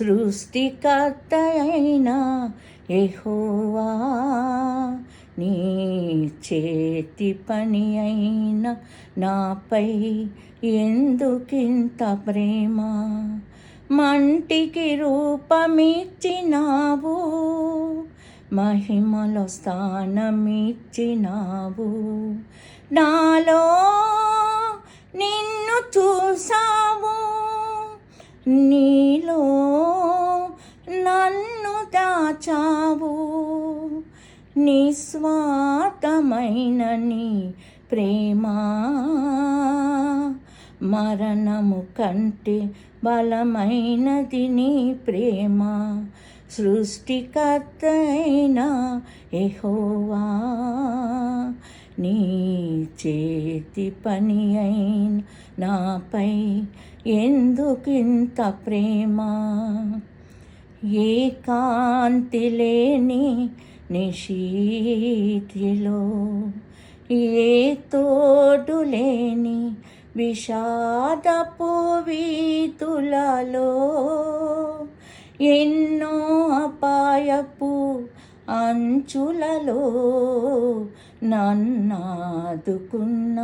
సృష్టికర్త అయిన యెహోవా, నీ చేతి పని అయిన నాపై ఎందుకింత ప్రేమ? మంటికి రూపమిచ్చినావు, మహిమలో స్థానమిచ్చినావు. నాలో నిన్ను చూసావు, నీలో నన్ను దాచావు. నిస్వార్థమైన నీ ప్రేమ మరణము కంటే బలమైనది నీ ప్రేమ. సృష్టికర్త అయిన యెహోవా, నీ చేతి పని అయిన నాపై ఎందుకింత ప్రేమ? ఏ కాంతి లేని నిశీతిలో, ఏ తోడు లేని విషాదపు వీధులలో, ఎన్నో అపాయపు అంచులలో నన్నాదుకున్న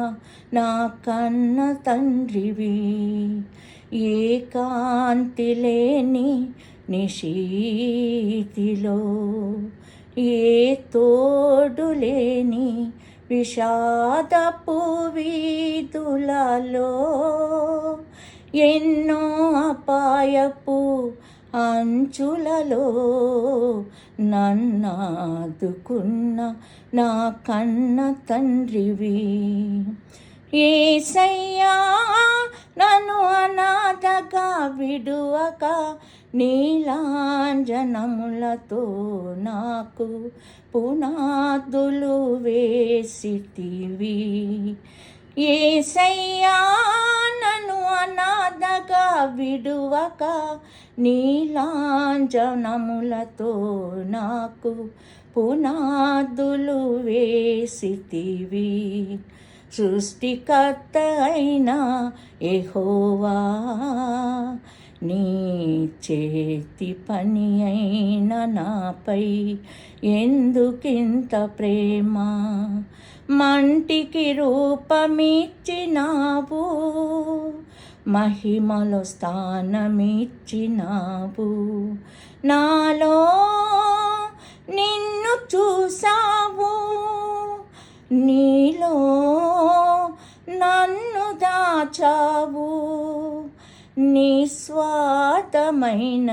నా కన్న తండ్రివి. ఏ కాంతి లేని నిశీతిలో, ఏ తోడు లేని విషాదపు వీధులలో, ఎన్నో అపాయపు అంచులలో నన్నాదుకున్న నా కన్న తండ్రివి. యేసయ్యా, నన్ను అనాథగా విడువక నీలాంజనములతో నాకు పునాదులు వేసితివి. యేసయ్యా, నన్ను అనాథగా విడువక నీలాంజనములతో నాకు పునాదులు వేసితివి. సృష్టికర్త అయిన యెహోవా, నీ చేతి పని అయిన నాపై ఎందుకింత ప్రేమ? మంటికి రూపమిచ్చినావు, మహిమలో స్థానమిచ్చినావు. నాలో నిన్ను చూసావు, నీలో నన్ను దాచావు. నిస్వార్థమైన